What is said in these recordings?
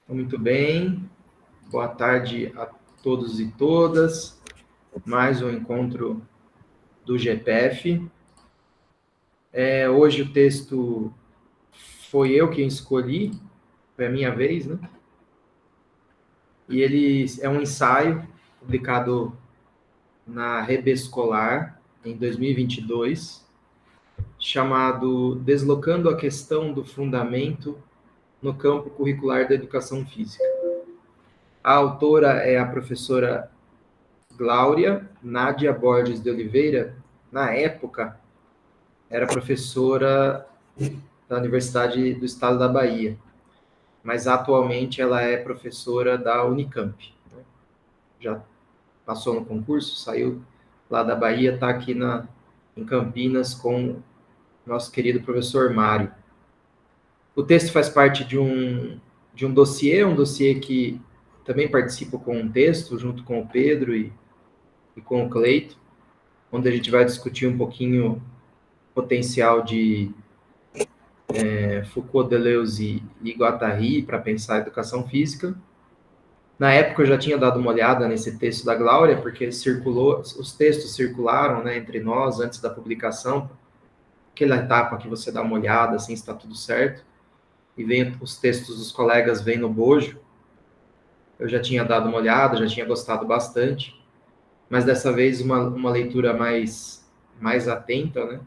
Muito bem, boa tarde a todos e todas. Mais um encontro do GPF. Hoje o texto foi eu quem escolhi, foi a minha vez, né? E ele é um ensaio publicado na Rebe Escolar em 2022, chamado Deslocando a Questão do Fundamento no Campo Curricular da Educação Física. A autora é a professora Glória Nádia Borges de Oliveira. Na época, era professora da Universidade do Estado da Bahia, mas atualmente ela é professora da Unicamp. Já passou no concurso, saiu lá da Bahia, está aqui em Campinas com o nosso querido professor Mário. O texto faz parte de um dossiê que também participo com um texto, junto com o Pedro e com o Cleito, onde a gente vai discutir um pouquinho o potencial de Foucault, Deleuze e Guattari para pensar a educação física. Na época eu já tinha dado uma olhada nesse texto da Glória, porque os textos circularam, né, entre nós antes da publicação, aquela etapa que você dá uma olhada, assim, está tudo certo, e vem os textos dos colegas vêm no bojo. Eu já tinha dado uma olhada, já tinha gostado bastante, mas dessa vez uma leitura mais atenta,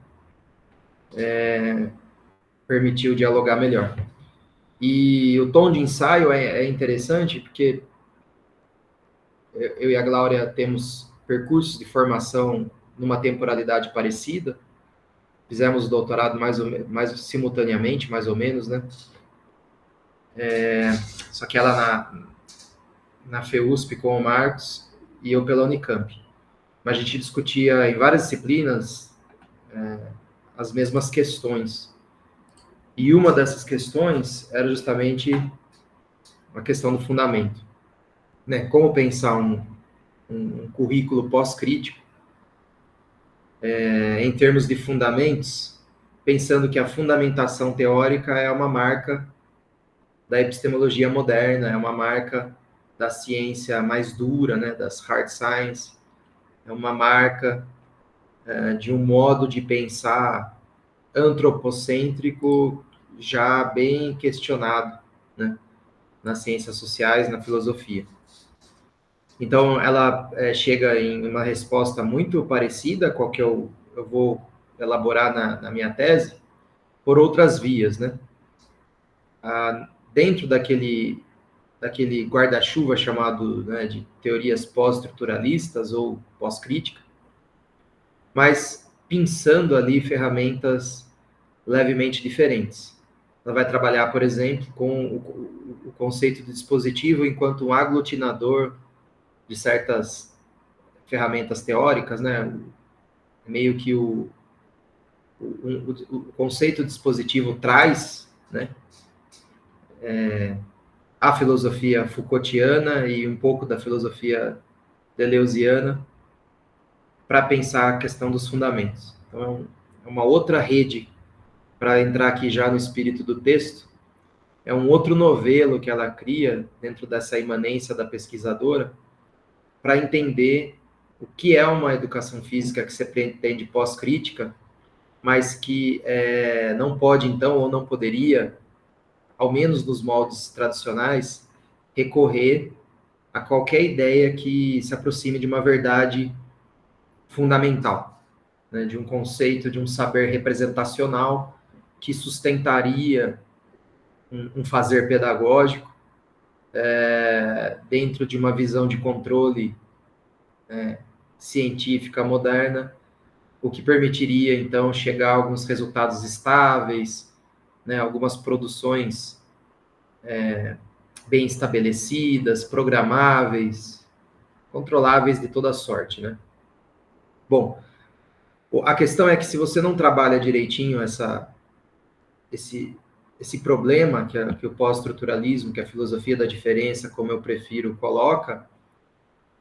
né, permitiu dialogar melhor. E o tom de ensaio é interessante porque eu e a Glória temos percursos de formação numa temporalidade parecida, fizemos o doutorado mais simultaneamente, mais ou menos, né? Só que ela na FEUSP com o Marcos e eu pela Unicamp. Mas a gente discutia em várias disciplinas as mesmas questões. E uma dessas questões era justamente a questão do fundamento. Né? Como pensar um currículo pós-crítico em termos de fundamentos, pensando que a fundamentação teórica é uma marca da epistemologia moderna, é uma marca da ciência mais dura, né, das hard science, é uma marca de um modo de pensar antropocêntrico já bem questionado, né, nas ciências sociais, na filosofia. Então, ela chega em uma resposta muito parecida com a que eu vou elaborar na minha tese, por outras vias, né? Dentro daquele guarda-chuva chamado, né, de teorias pós-estruturalistas ou pós-crítica, mas pensando ali ferramentas levemente diferentes. Ela vai trabalhar, por exemplo, com o conceito de dispositivo enquanto um aglutinador de certas ferramentas teóricas, né? Meio que o conceito de dispositivo traz, né, a filosofia Foucaultiana e um pouco da filosofia deleuziana para pensar a questão dos fundamentos. Então, é uma outra rede, para entrar aqui já no espírito do texto, é um outro novelo que ela cria dentro dessa imanência da pesquisadora para entender o que é uma educação física que se pretende pós-crítica, mas que não pode, então, ou não poderia, ao menos nos moldes tradicionais, recorrer a qualquer ideia que se aproxime de uma verdade fundamental, né, de um conceito, de um saber representacional que sustentaria um fazer pedagógico dentro de uma visão de controle científica moderna, o que permitiria, então, chegar a alguns resultados estáveis, né, algumas produções bem estabelecidas, programáveis, controláveis de toda sorte, né? Bom, a questão é que se você não trabalha direitinho esse problema que o pós-estruturalismo, que a filosofia da diferença, como eu prefiro, coloca,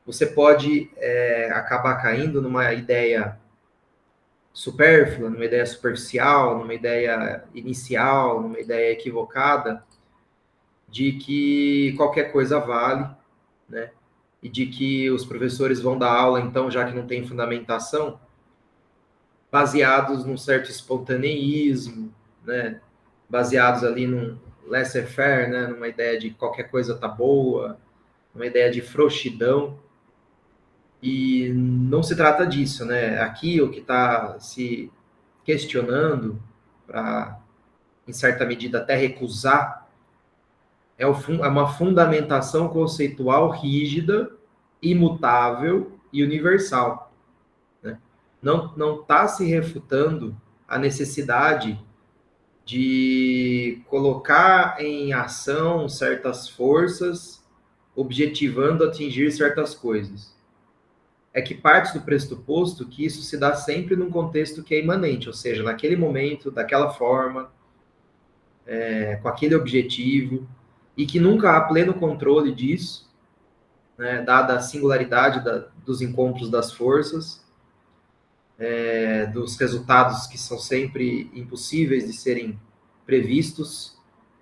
você pode acabar caindo numa ideia supérflua, numa ideia superficial, numa ideia inicial, numa ideia equivocada, de que qualquer coisa vale, né? E de que os professores vão dar aula, então, já que não tem fundamentação, baseados num certo espontaneísmo, né? Baseados ali num laissez-faire, né? Numa ideia de qualquer coisa tá boa, uma ideia de frouxidão. E não se trata disso, né? Aqui o que está se questionando, para, em certa medida, até recusar, é uma fundamentação conceitual rígida, imutável e universal. Né? Não está se refutando a necessidade de colocar em ação certas forças, objetivando atingir certas coisas. É que parte do pressuposto que isso se dá sempre num contexto que é imanente, ou seja, naquele momento, daquela forma, com aquele objetivo, e que nunca há pleno controle disso, né, dada a singularidade dos encontros das forças, dos resultados que são sempre impossíveis de serem previstos,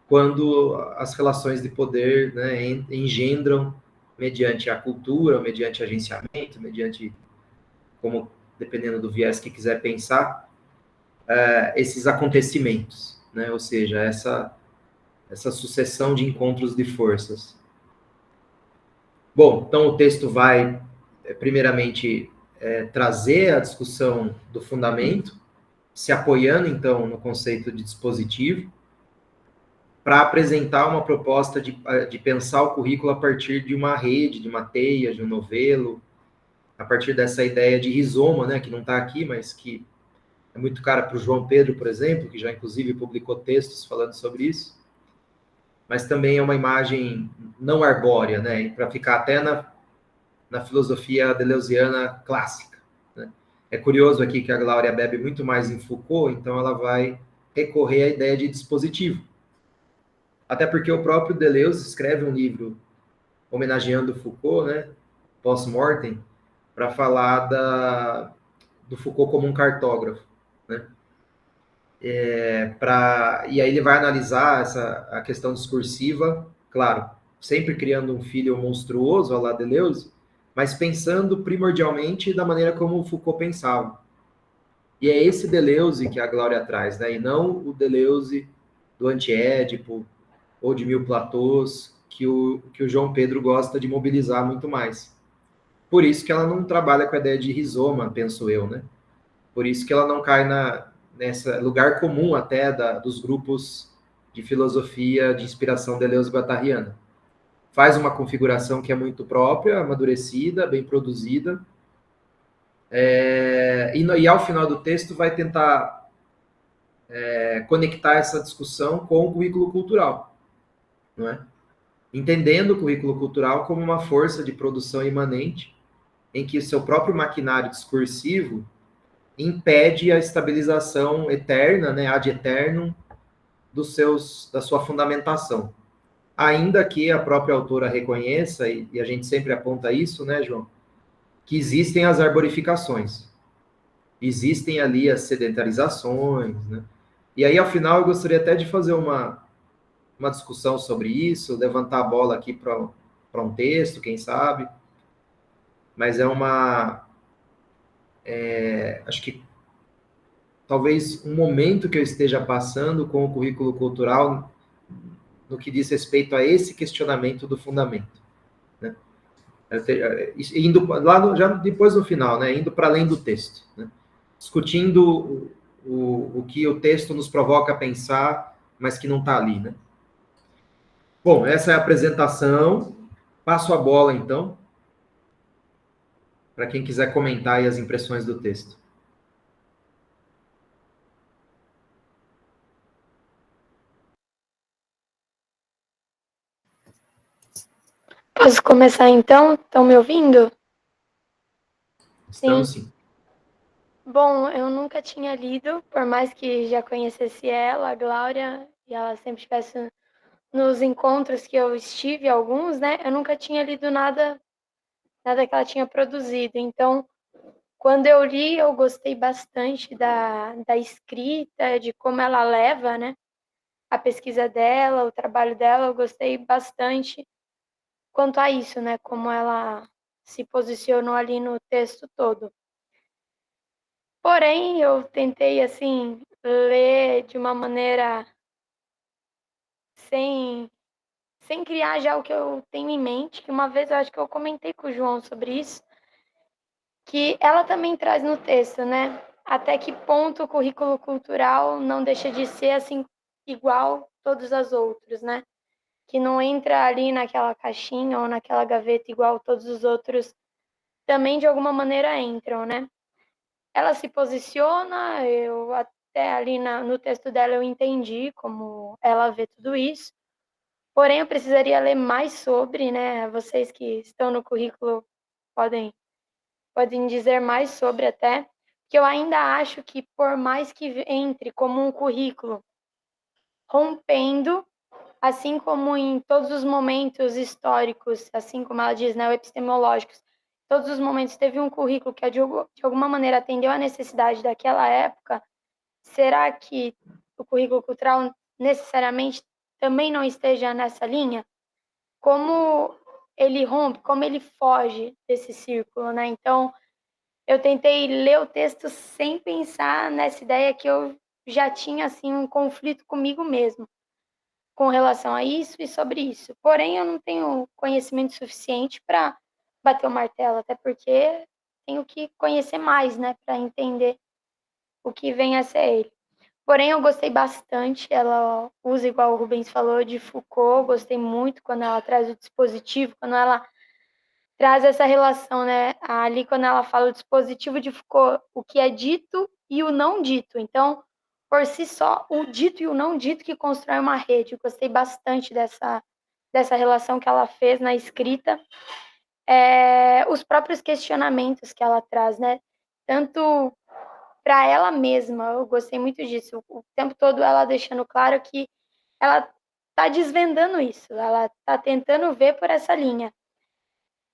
quando as relações de poder, né, engendram, mediante a cultura, mediante agenciamento, mediante, como dependendo do viés que quiser pensar, esses acontecimentos, né, ou seja, essa sucessão de encontros de forças. Bom, então o texto vai, primeiramente, trazer a discussão do fundamento, se apoiando, então, no conceito de dispositivo, para apresentar uma proposta de pensar o currículo a partir de uma rede, de uma teia, de um novelo, a partir dessa ideia de rizoma, né, que não está aqui, mas que é muito cara para o João Pedro, por exemplo, que já inclusive publicou textos falando sobre isso, mas também é uma imagem não arbórea, né, para ficar até na filosofia deleuziana clássica. Né? É curioso aqui que a Glória bebe muito mais em Foucault, então ela vai recorrer à ideia de dispositivo. Até porque o próprio Deleuze escreve um livro homenageando Foucault, né, post-mortem, para falar do Foucault como um cartógrafo. Né? E aí ele vai analisar a questão discursiva, claro, sempre criando um filho monstruoso, a la Deleuze, mas pensando primordialmente da maneira como o Foucault pensava. E é esse Deleuze que a Glória traz, né? E não o Deleuze do antiédipo ou de Mil Platôs, que o João Pedro gosta de mobilizar muito mais. Por isso que ela não trabalha com a ideia de rizoma, penso eu, né? Por isso que ela não cai nessa lugar comum até dos grupos de filosofia de inspiração deleuze-guattariana. Faz uma configuração que é muito própria, amadurecida, bem produzida, e ao final do texto vai tentar conectar essa discussão com o currículo cultural, não é? Entendendo o currículo cultural como uma força de produção imanente, em que o seu próprio maquinário discursivo impede a estabilização eterna, né, ad eternum, da sua fundamentação. Ainda que a própria autora reconheça, e a gente sempre aponta isso, né, João, que existem as arborificações, existem ali as sedentarizações, né? E aí, ao final, eu gostaria até de fazer uma discussão sobre isso, levantar a bola aqui para um texto, quem sabe, mas acho que talvez um momento que eu esteja passando com o currículo cultural no que diz respeito a esse questionamento do fundamento. Né? Indo lá já depois no final, né? Indo para além do texto. Né? Discutindo o que o texto nos provoca a pensar, mas que não está ali. Né? Bom, essa é a apresentação. Passo a bola, então, para quem quiser comentar aí as impressões do texto. Posso começar então? Estão me ouvindo? Estamos sim. Bom, eu nunca tinha lido, por mais que já conhecesse ela, a Glória, e ela sempre estivesse nos encontros que eu estive, alguns, né? Eu nunca tinha lido nada que ela tinha produzido. Então, quando eu li, eu gostei bastante da escrita, de como ela leva, né, a pesquisa dela, o trabalho dela, eu gostei bastante quanto a isso, né? Como ela se posicionou ali no texto todo. Porém, eu tentei, assim, ler de uma maneira sem, sem criar já o que eu tenho em mente, que uma vez eu acho que eu comentei com o João sobre isso, que ela também traz no texto, né? Até que ponto o currículo cultural não deixa de ser, assim, igual todos os outros, né? Que não entra ali naquela caixinha ou naquela gaveta igual todos os outros também de alguma maneira entram, né? Ela se posiciona, eu até ali no texto dela eu entendi como ela vê tudo isso, porém eu precisaria ler mais sobre, né? Vocês que estão no currículo podem, podem dizer mais sobre até, que eu ainda acho que por mais que entre como um currículo rompendo, assim como em todos os momentos históricos, assim como ela diz, né, epistemológicos, todos os momentos teve um currículo que de alguma maneira atendeu à necessidade daquela época, será que o currículo cultural necessariamente também não esteja nessa linha? Como ele rompe, como ele foge desse círculo, né? Então, eu tentei ler o texto sem pensar nessa ideia que eu já tinha assim um conflito comigo mesmo com relação a isso e sobre isso. Porém, eu não tenho conhecimento suficiente para bater o martelo, até porque tenho que conhecer mais, né, para entender o que vem a ser ele. Porém, eu gostei bastante, ela usa, igual o Rubens falou, de Foucault, gostei muito quando ela traz o dispositivo, quando ela traz essa relação, né, ali quando ela fala o dispositivo de Foucault, o que é dito e o não dito. Então, por si só, o dito e o não dito que constrói uma rede. Eu gostei bastante dessa relação que ela fez na escrita. Os próprios questionamentos que ela traz, né? Tanto para ela mesma, eu gostei muito disso. O tempo todo ela deixando claro que ela está desvendando isso, ela está tentando ver por essa linha.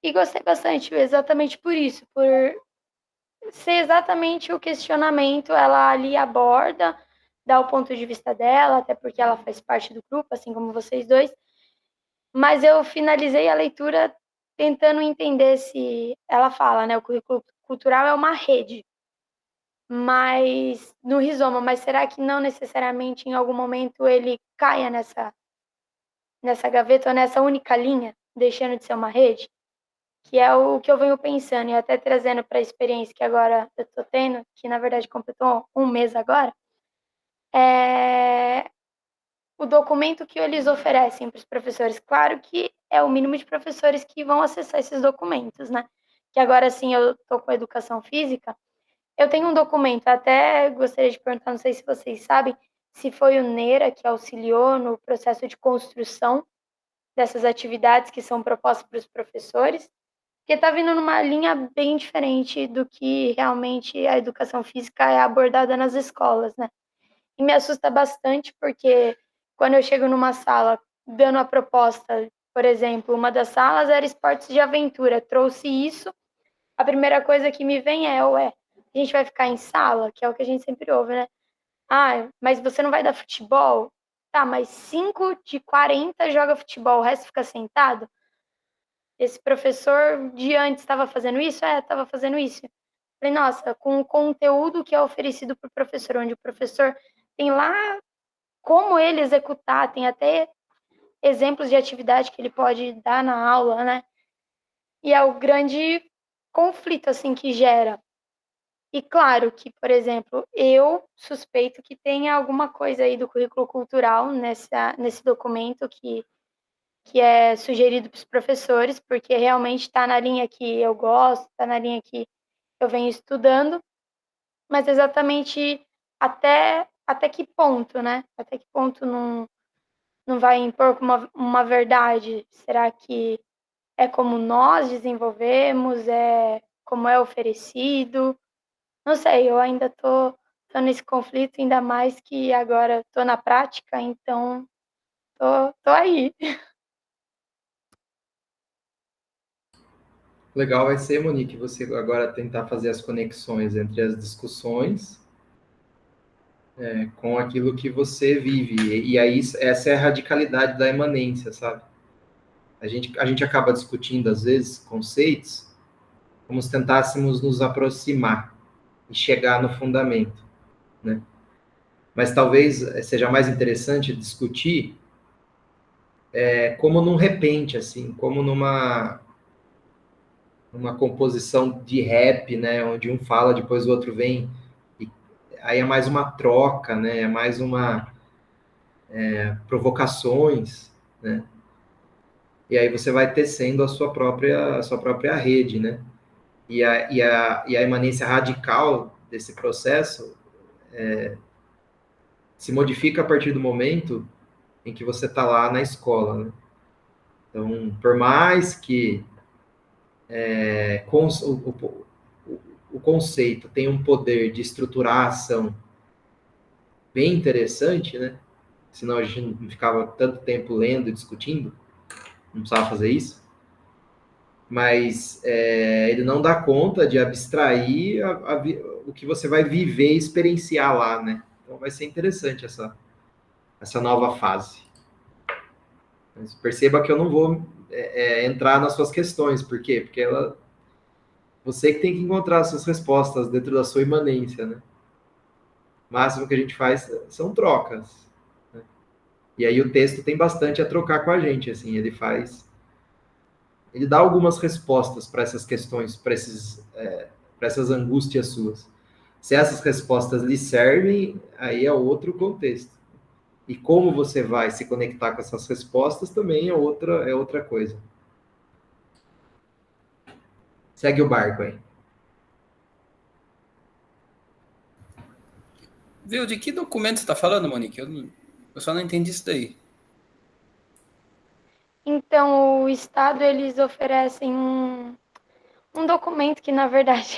E gostei bastante, exatamente por isso, por ser exatamente o questionamento, ela ali aborda, dá o ponto de vista dela, até porque ela faz parte do grupo, assim como vocês dois, mas eu finalizei a leitura tentando entender se ela fala, né, o currículo cultural é uma rede, mas no rizoma, mas será que não necessariamente em algum momento ele caia nessa gaveta ou nessa única linha, deixando de ser uma rede? Que é o que eu venho pensando e até trazendo para a experiência que agora eu estou tendo, que na verdade completou um mês agora, é o documento que eles oferecem para os professores. Claro que é o mínimo de professores que vão acessar esses documentos, né? Que agora sim eu estou com educação física, eu tenho um documento, até gostaria de perguntar, não sei se vocês sabem, se foi o Neira que auxiliou no processo de construção dessas atividades que são propostas para os professores, porque está vindo numa linha bem diferente do que realmente a educação física é abordada nas escolas, né? E me assusta bastante porque quando eu chego numa sala dando a proposta, por exemplo, uma das salas era esportes de aventura, trouxe isso, a primeira coisa que me vem é, ué, a gente vai ficar em sala, que é o que a gente sempre ouve, né? Ah, mas você não vai dar futebol? Tá, mas 5 de 40 joga futebol, o resto fica sentado? Esse professor de antes estava fazendo isso? Estava fazendo isso. Falei, nossa, com o conteúdo que é oferecido para o professor, onde o professor tem lá como ele executar, tem até exemplos de atividade que ele pode dar na aula, né? E é o grande conflito, assim, que gera. E claro que, por exemplo, eu suspeito que tenha alguma coisa aí do currículo cultural nesse documento que é sugerido para os professores, porque realmente está na linha que eu gosto, está na linha que eu venho estudando, mas exatamente até que ponto, né? Até que ponto não vai impor uma verdade? Será que é como nós desenvolvemos? É como é oferecido? Não sei, eu ainda tô nesse conflito, ainda mais que agora tô na prática, então tô aí. Legal vai ser, Monique, você agora tentar fazer as conexões entre as discussões com aquilo que você vive. E aí, essa é a radicalidade da imanência, sabe? A gente acaba discutindo, às vezes, conceitos como se tentássemos nos aproximar e chegar no fundamento, né? Mas talvez seja mais interessante discutir como num repente, assim, como numa composição de rap, né? Onde um fala, depois o outro vem. E aí é mais uma troca, né? É mais uma provocações, né? E aí você vai tecendo a sua própria rede, né? E a imanência radical desse processo se modifica a partir do momento em que você está lá na escola, né? Então, por mais que o conceito tenha um poder de estruturar a ação bem interessante, né? Senão a gente não ficava tanto tempo lendo e discutindo, não precisava fazer isso. Mas ele não dá conta de abstrair o que você vai viver e experienciar lá, né? Então vai ser interessante essa nova fase. Mas perceba que eu não vou entrar nas suas questões, por quê? Porque você que tem que encontrar as suas respostas dentro da sua imanência, né? O máximo que a gente faz são trocas. Né? E aí o texto tem bastante a trocar com a gente, assim, ele dá algumas respostas para essas questões, para essas angústias suas. Se essas respostas lhe servem, aí é outro contexto. E como você vai se conectar com essas respostas também é outra coisa. Segue o barco aí. Viu? De que documento você está falando, Monique? Eu só não entendi isso daí. Então, o Estado, eles oferecem um documento que, na verdade,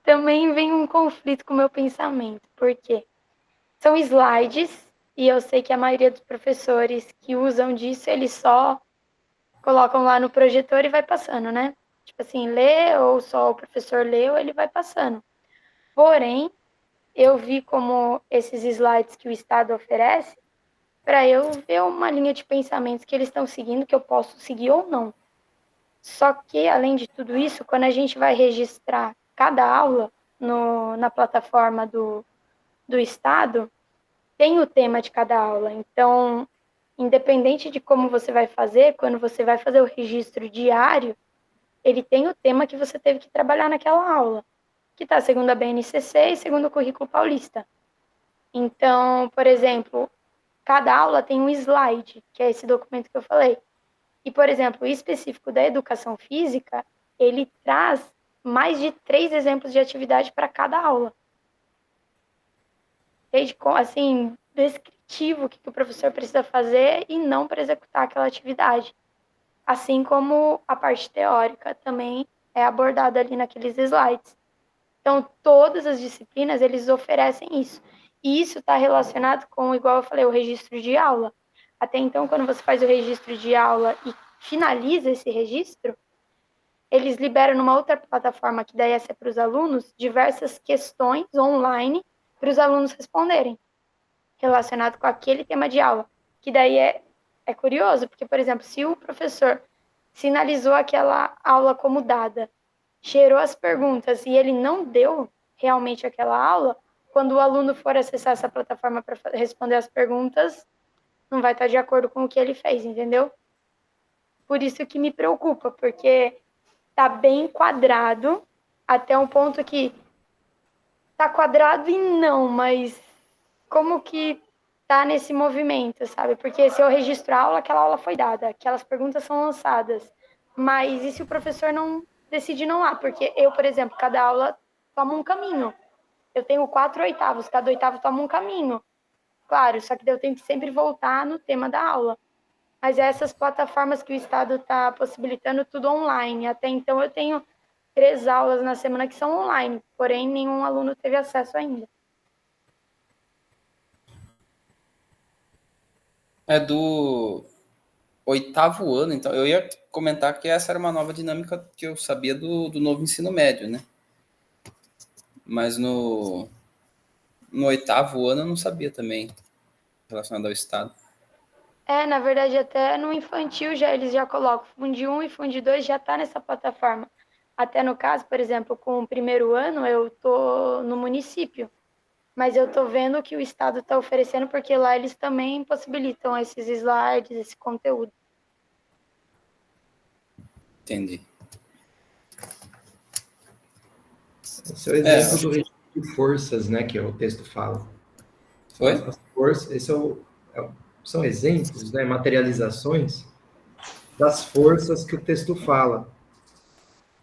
também vem um conflito com o meu pensamento. Por quê? São slides, e eu sei que a maioria dos professores que usam disso, eles só colocam lá no projetor e vai passando, né? Tipo assim, lê, ou só o professor lê, ou ele vai passando. Porém, eu vi como esses slides que o Estado oferece, para eu ver uma linha de pensamentos que eles estão seguindo, que eu posso seguir ou não. Só que, além de tudo isso, quando a gente vai registrar cada aula na plataforma do Estado, tem o tema de cada aula. Então, independente de como você vai fazer, quando você vai fazer o registro diário, ele tem o tema que você teve que trabalhar naquela aula, que está segundo a BNCC e segundo o currículo paulista. Então, por exemplo, cada aula tem um slide, que é esse documento que eu falei. E, por exemplo, o específico da educação física, ele traz mais de 3 exemplos de atividade para cada aula. Desde, assim, descritivo o que o professor precisa fazer e não para executar aquela atividade. Assim como a parte teórica também é abordada ali naqueles slides. Então, todas as disciplinas, eles oferecem isso. E isso está relacionado com, igual eu falei, o registro de aula. Até então, quando você faz o registro de aula e finaliza esse registro, eles liberam numa outra plataforma, que daí é para os alunos, diversas questões online para os alunos responderem, relacionado com aquele tema de aula. Que daí é curioso, porque, por exemplo, se o professor sinalizou aquela aula como dada, gerou as perguntas e ele não deu realmente aquela aula, quando o aluno for acessar essa plataforma para responder as perguntas, não vai estar de acordo com o que ele fez, entendeu? Por isso que me preocupa, porque tá bem quadrado, até um ponto que tá quadrado e não, mas como que tá nesse movimento, sabe? Porque se eu registro a aula, aquela aula foi dada, aquelas perguntas são lançadas. Mas e se o professor não decide não lá? Porque eu, por exemplo, cada aula toma um caminho. Eu tenho 4 oitavos, cada oitavo toma um caminho. Claro, só que eu tenho que sempre voltar no tema da aula. Mas essas plataformas que o Estado está possibilitando tudo online. Até então eu tenho 3 aulas na semana que são online, porém nenhum aluno teve acesso ainda. É do 8º ano, então eu ia comentar que essa era uma nova dinâmica que eu sabia do novo ensino médio, né? Mas no 8º ano eu não sabia também, relacionado ao Estado. Na verdade, até no infantil eles já colocam. Fundi 1 e Fundi 2 já está nessa plataforma. Até no caso, por exemplo, com o primeiro ano, eu tô no município. Mas eu tô vendo o que o Estado está oferecendo, porque lá eles também possibilitam esses slides, esse conteúdo. Entendi. Esse é o exemplo do regime de forças, né, que o texto fala. Oi? As forças, são exemplos, né, materializações das forças que o texto fala.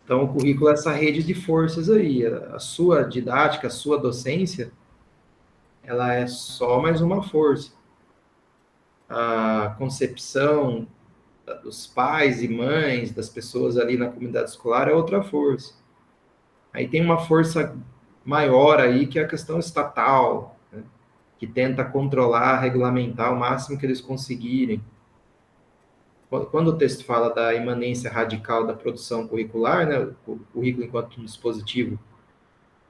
Então, o currículo é essa rede de forças aí. A sua didática, a sua docência, ela é só mais uma força. A concepção dos pais e mães, das pessoas ali na comunidade escolar é outra força. Aí tem uma força maior aí, que é a questão estatal, né, que tenta controlar, regulamentar o máximo que eles conseguirem. Quando o texto fala da imanência radical da produção curricular, né, o currículo enquanto um dispositivo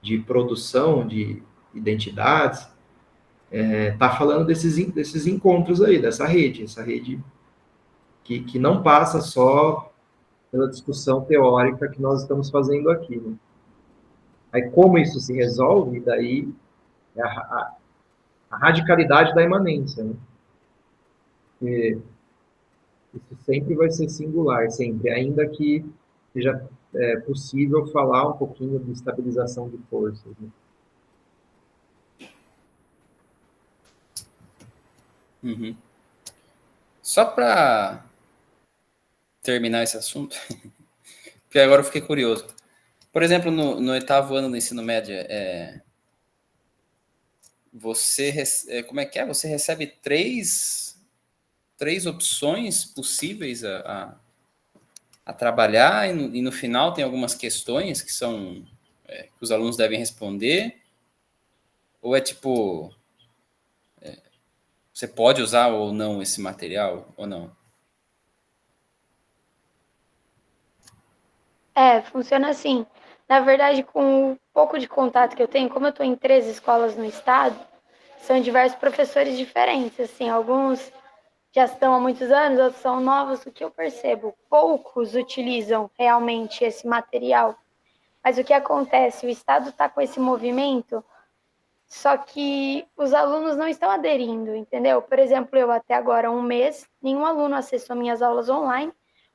de produção de identidades, está falando desses encontros aí, essa rede, que não passa só pela discussão teórica que nós estamos fazendo aqui. Né? Aí, como isso se resolve, daí é a radicalidade da imanência. Né? Porque isso sempre vai ser singular, sempre, ainda que seja possível falar um pouquinho de estabilização de forças. Né? Uhum. Só para terminar esse assunto, porque agora eu fiquei curioso. Por exemplo, no 8º ano do ensino médio, como é que é? Você recebe três opções possíveis a trabalhar e no final tem algumas questões que são que os alunos devem responder, ou é tipo, você pode usar ou não esse material, ou não? Funciona assim. Na verdade, com o pouco de contato que eu tenho, como eu estou em 3 escolas no estado, são diversos professores diferentes. Assim, alguns já estão há muitos anos, outros são novos. O que eu percebo, poucos utilizam realmente esse material. Mas o que acontece? O estado está com esse movimento, só que os alunos não estão aderindo, entendeu? Por exemplo, eu até agora, 1 mês, nenhum aluno acessou minhas aulas online,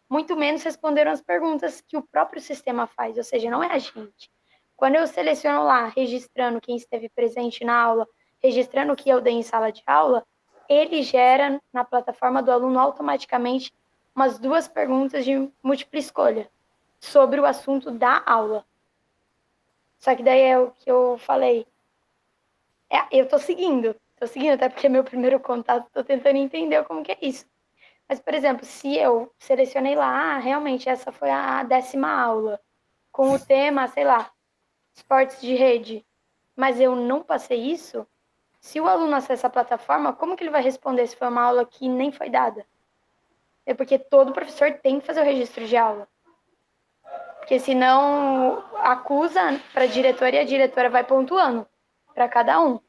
muito menos responderam as perguntas que o próprio sistema faz, ou seja, não é a gente. Quando eu seleciono lá, registrando quem esteve presente na aula, registrando o que eu dei em sala de aula, ele gera na plataforma do aluno automaticamente umas 2 perguntas de múltipla escolha sobre o assunto da aula. Só que daí é o que eu falei. Eu tô seguindo até porque é meu primeiro contato, tô tentando entender como que é isso. Mas, por exemplo, se eu selecionei lá, realmente essa foi a 10ª aula, com o tema, sei lá, esportes de rede, mas eu não passei isso, se o aluno acessa a plataforma, como que ele vai responder se foi uma aula que nem foi dada? É porque todo professor tem que fazer o registro de aula. Porque senão acusa para a diretora e a diretora vai pontuando para cada um.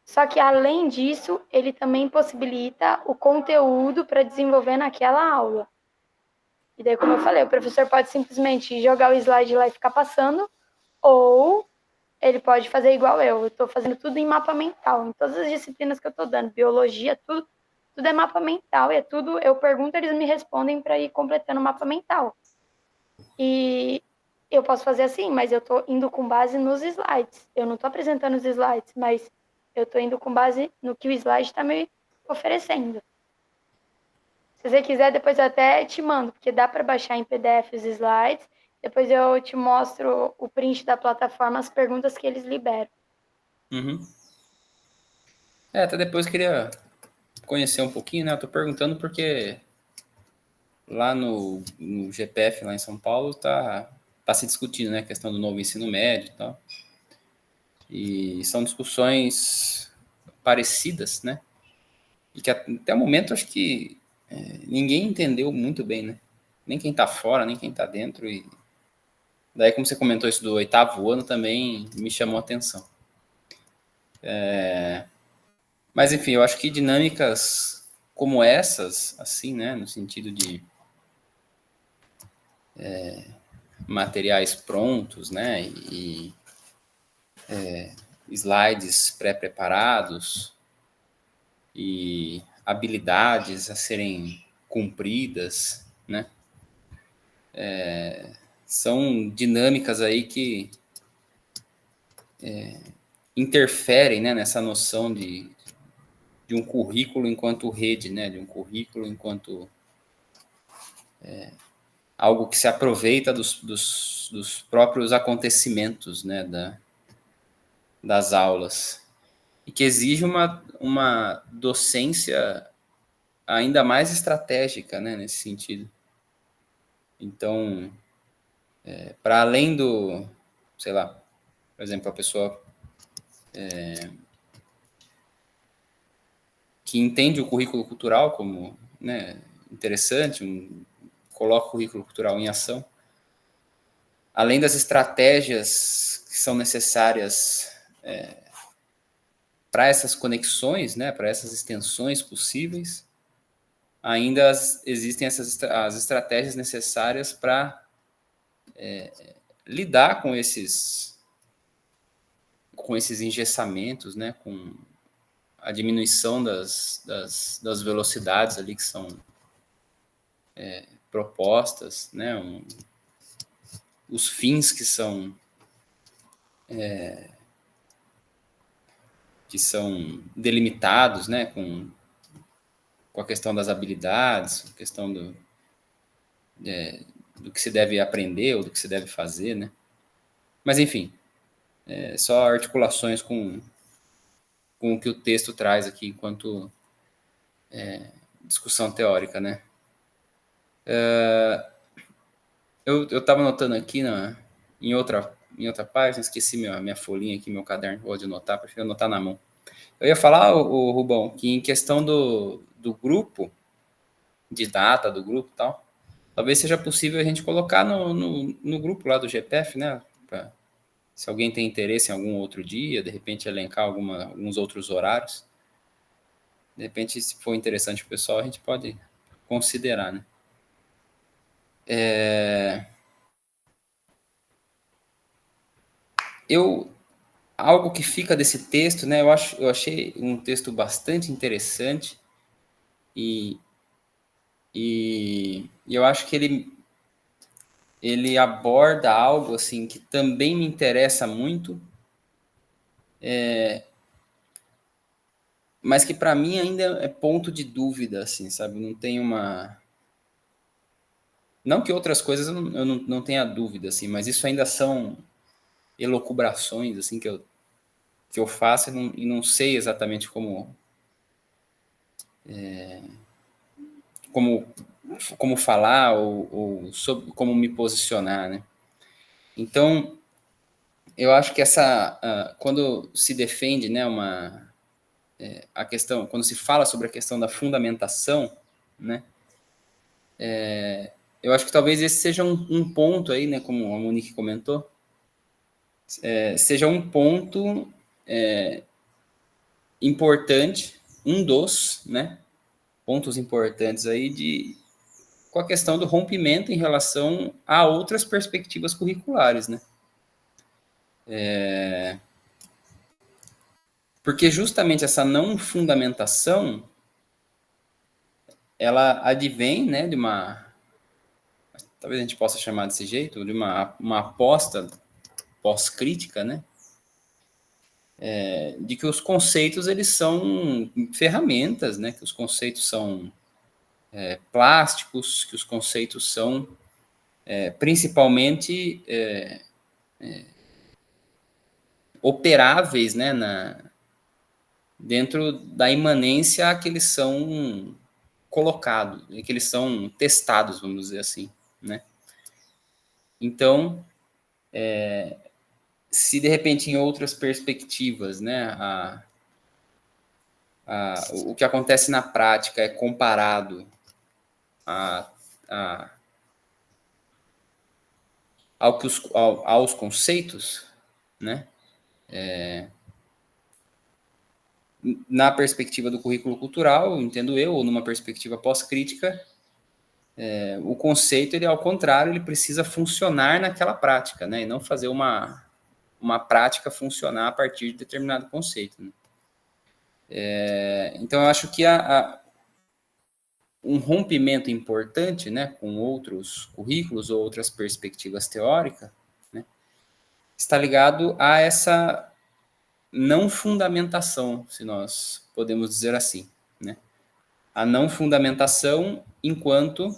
Só que, além disso, ele também possibilita o conteúdo para desenvolver naquela aula. E daí, como eu falei, o professor pode simplesmente jogar o slide lá e ficar passando, ou ele pode fazer igual eu estou fazendo tudo em mapa mental, em todas as disciplinas que eu estou dando, biologia, tudo é mapa mental, e é tudo, eu pergunto, eles me respondem para ir completando o mapa mental. E eu posso fazer assim, mas eu estou indo com base nos slides. Eu não estou apresentando os slides, mas eu estou indo com base no que o slide está me oferecendo. Se você quiser, depois eu até te mando, porque dá para baixar em PDF os slides. Depois eu te mostro o print da plataforma, as perguntas que eles liberam. Uhum. Até depois eu queria conhecer um pouquinho, né? Eu tô perguntando porque lá no GPF, lá em São Paulo, tá se discutindo, né? A questão do novo ensino médio e tal. E são discussões parecidas, né? E que até o momento acho que ninguém entendeu muito bem, né? Nem quem tá fora, nem quem tá dentro. E daí, como você comentou isso do 8º ano, também me chamou a atenção. Mas, enfim, eu acho que dinâmicas como essas, assim, né, no sentido de materiais prontos, né, e slides pré-preparados e habilidades a serem cumpridas, né, são dinâmicas aí que interferem, né, nessa noção de um currículo enquanto rede, né, de um currículo enquanto algo que se aproveita dos próprios acontecimentos, né, das aulas, e que exige uma docência ainda mais estratégica, né, nesse sentido. Então, para além do, sei lá, por exemplo, a pessoa que entende o currículo cultural como, né, interessante, coloca o currículo cultural em ação, além das estratégias que são necessárias para essas conexões, né, para essas extensões possíveis, ainda existem as estratégias necessárias para lidar com esses engessamentos, né, com a diminuição das velocidades ali que são propostas, né, os fins que são delimitados, né, com a questão das habilidades, a questão do que se deve aprender ou do que se deve fazer, né. Mas, enfim, só articulações com o que o texto traz aqui enquanto discussão teórica, né. Eu estava anotando aqui em outra página, esqueci minha folhinha aqui, meu caderno, vou de anotar, prefiro anotar na mão. Eu ia falar, o Rubão, que em questão do grupo, de data do grupo e tal, talvez seja possível a gente colocar no grupo lá do GPF, né? Se alguém tem interesse em algum outro dia, de repente elencar alguns outros horários. De repente, se for interessante para o pessoal, a gente pode considerar, né? Algo que fica desse texto, né? Eu achei um texto bastante interessante e eu acho que ele aborda algo assim que também me interessa muito, mas que para mim ainda é ponto de dúvida, assim, sabe? Não tem não que outras coisas eu não tenha dúvida, assim, mas isso ainda são elucubrações, assim, que eu faço e não sei exatamente como, como falar ou sobre como me posicionar, né? Então, eu acho que quando se defende, né, a questão, quando se fala sobre a questão da fundamentação, né, eu acho que talvez esse seja um ponto aí, né, como a Monique comentou, seja um ponto importante, um dos, né, pontos importantes aí com a questão do rompimento em relação a outras perspectivas curriculares, né? Porque justamente essa não fundamentação, ela advém, né, talvez a gente possa chamar desse jeito, de uma aposta pós-crítica, né, de que os conceitos eles são ferramentas, né, que os conceitos são plásticos, que os conceitos são principalmente operáveis, né, dentro da imanência a que eles são colocados, que eles são testados, vamos dizer assim, né. Então, se de repente em outras perspectivas, né, o que acontece na prática é comparado a, a, aos conceitos, né, na perspectiva do currículo cultural, entendo eu, ou numa perspectiva pós-crítica, o conceito, ele, ao contrário, ele precisa funcionar naquela prática, né? E não fazer uma prática funcionar a partir de determinado conceito, né? Então, eu acho que um rompimento importante, né, com outros currículos ou outras perspectivas teóricas, né, está ligado a essa não fundamentação, se nós podemos dizer assim, né? A não fundamentação enquanto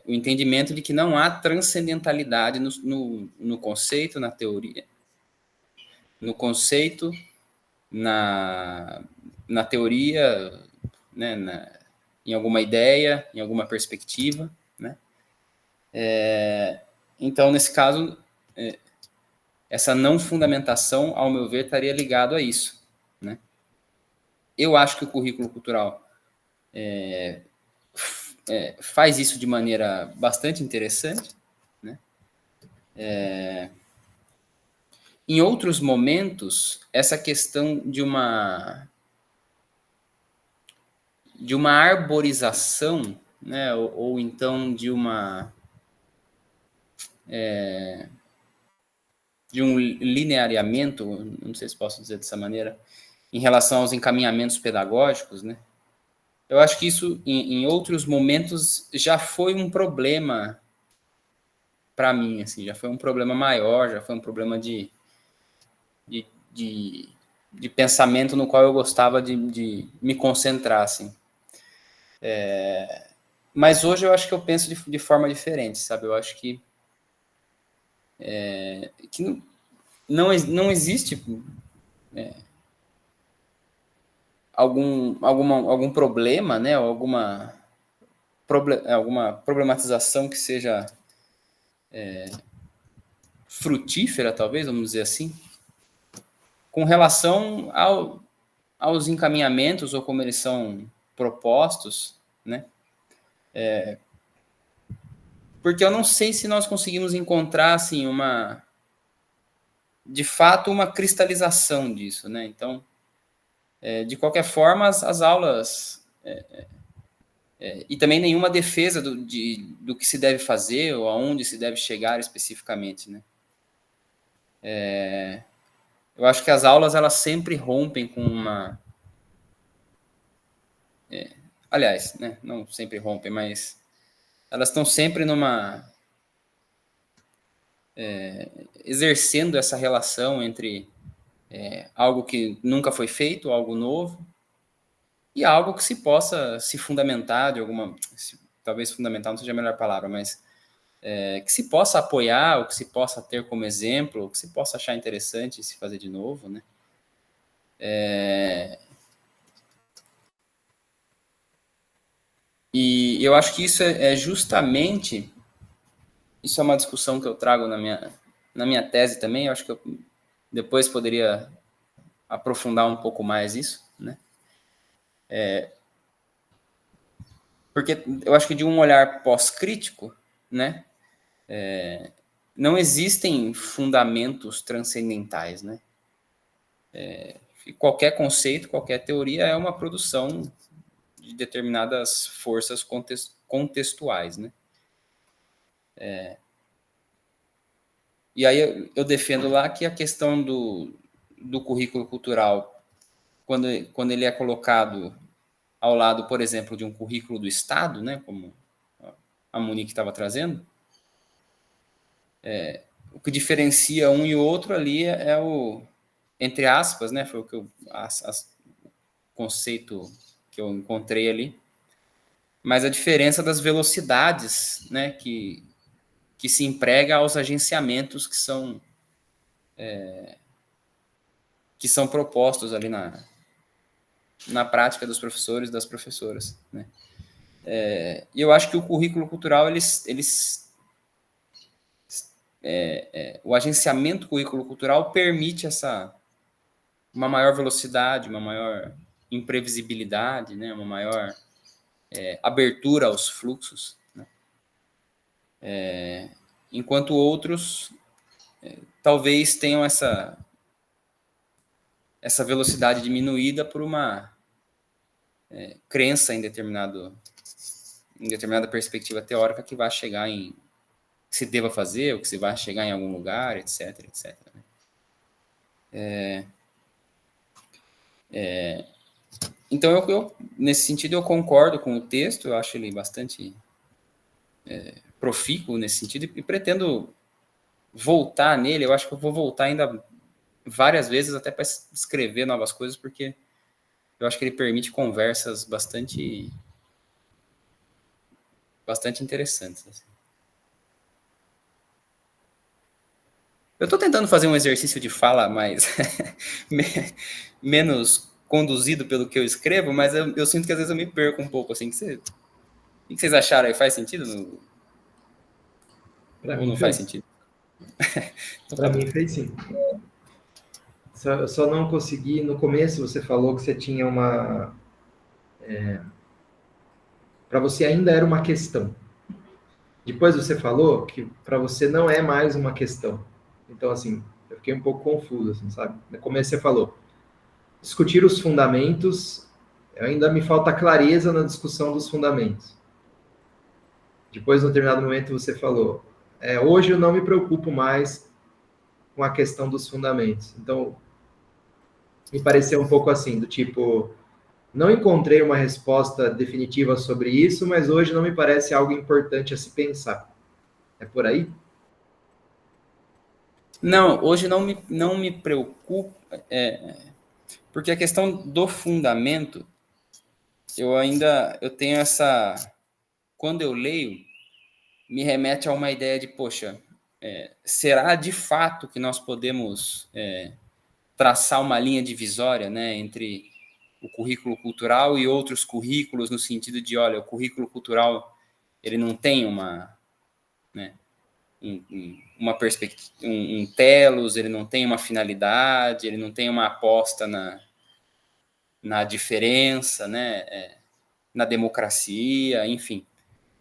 o entendimento de que não há transcendentalidade no conceito, na teoria, no conceito, na teoria, né, em alguma ideia, em alguma perspectiva, né? Então, nesse caso, essa não fundamentação, ao meu ver, estaria ligado a isso, né? Eu acho que o currículo cultural faz isso de maneira bastante interessante, né? Em outros momentos, essa questão de uma arborização, né, ou então de um lineareamento, não sei se posso dizer dessa maneira, em relação aos encaminhamentos pedagógicos, né? Eu acho que isso, em outros momentos, já foi um problema para mim, assim, já foi um problema maior, já foi um problema de pensamento no qual eu gostava de me concentrar, assim. Mas hoje eu acho que eu penso de forma diferente, sabe? Eu acho que não existe algum problema, né? Ou alguma problematização que seja frutífera, talvez, vamos dizer assim, com relação aos encaminhamentos ou como eles são propostos, né? Porque eu não sei se nós conseguimos encontrar, assim, de fato, uma cristalização disso, né? Então, de qualquer forma, as aulas... e também nenhuma defesa do que se deve fazer ou aonde se deve chegar especificamente, né? Eu acho que as aulas, elas sempre rompem com uma... aliás, né? Não sempre rompem, mas elas estão sempre exercendo essa relação entre algo que nunca foi feito, algo novo, e algo que se possa se fundamentar de alguma... talvez fundamental não seja a melhor palavra, mas que se possa apoiar, ou que se possa ter como exemplo, ou que se possa achar interessante se fazer de novo, né? E eu acho que isso é justamente... Isso é uma discussão que eu trago na minha tese também. Eu acho que eu depois poderia aprofundar um pouco mais isso, né? Porque eu acho que de um olhar pós-crítico, né, não existem fundamentos transcendentais, né? Qualquer conceito, qualquer teoria é uma produção de determinadas forças contextuais, né? E aí eu defendo lá que a questão do currículo cultural, quando ele é colocado ao lado, por exemplo, de um currículo do Estado, né, como a Monique estava trazendo, o que diferencia um e o outro ali é o, entre aspas, né, foi o que conceito que eu encontrei ali, mas a diferença das velocidades, né, que se emprega aos agenciamentos que são propostos ali na prática dos professores e das professoras, né? E eu acho que o currículo cultural, o agenciamento currículo cultural permite uma maior velocidade, uma maior imprevisibilidade, né? Uma maior abertura aos fluxos, né? Enquanto outros talvez tenham essa essa velocidade diminuída por uma crença em determinada perspectiva teórica que vai chegar em que se deva fazer, ou que se vai chegar em algum lugar, etc, etc. Então, eu, nesse sentido, eu concordo com o texto, eu acho ele bastante profícuo nesse sentido, e pretendo voltar nele. Eu acho que eu vou voltar ainda várias vezes, até para escrever novas coisas, porque eu acho que ele permite conversas bastante interessantes. Assim. Eu estou tentando fazer um exercício de fala mais menos conduzido pelo que eu escrevo, mas eu sinto que às vezes eu me perco um pouco. Assim, o que vocês acharam aí? Faz sentido? Ou não faz sentido? Então, para mim fez sim. Eu só não consegui, no começo você falou que você tinha uma... para você ainda era uma questão. Depois você falou que para você não é mais uma questão. Então, assim, eu fiquei um pouco confuso, assim, sabe? No começo você falou, discutir os fundamentos, ainda me falta clareza na discussão dos fundamentos. Depois, no determinado momento, você falou, hoje eu não me preocupo mais com a questão dos fundamentos. Então, me pareceu um pouco assim, do tipo, não encontrei uma resposta definitiva sobre isso, mas hoje não me parece algo importante a se pensar. É por aí? Não, hoje não me preocupa, porque a questão do fundamento, eu tenho essa... Quando eu leio, me remete a uma ideia de, poxa, será de fato que nós podemos traçar uma linha divisória, né, entre o currículo cultural e outros currículos, no sentido de, olha, o currículo cultural ele não tem uma perspectiva, um telos, ele não tem uma finalidade, ele não tem uma aposta na diferença, né, na democracia, enfim,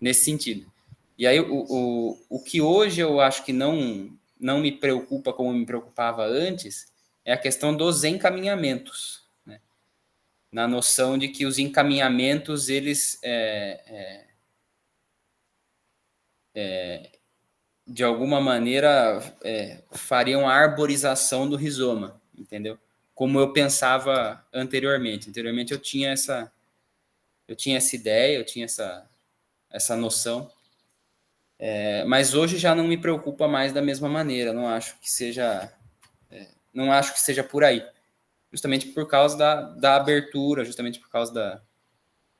nesse sentido. E aí, o que hoje eu acho que não me preocupa como me preocupava antes é a questão dos encaminhamentos, né? Na noção de que os encaminhamentos, eles, de alguma maneira, fariam a arborização do rizoma, entendeu? Como eu pensava anteriormente. Anteriormente eu tinha essa ideia, eu tinha essa noção. Mas hoje já não me preocupa mais da mesma maneira. Não acho que seja por aí. Justamente por causa da abertura, justamente por causa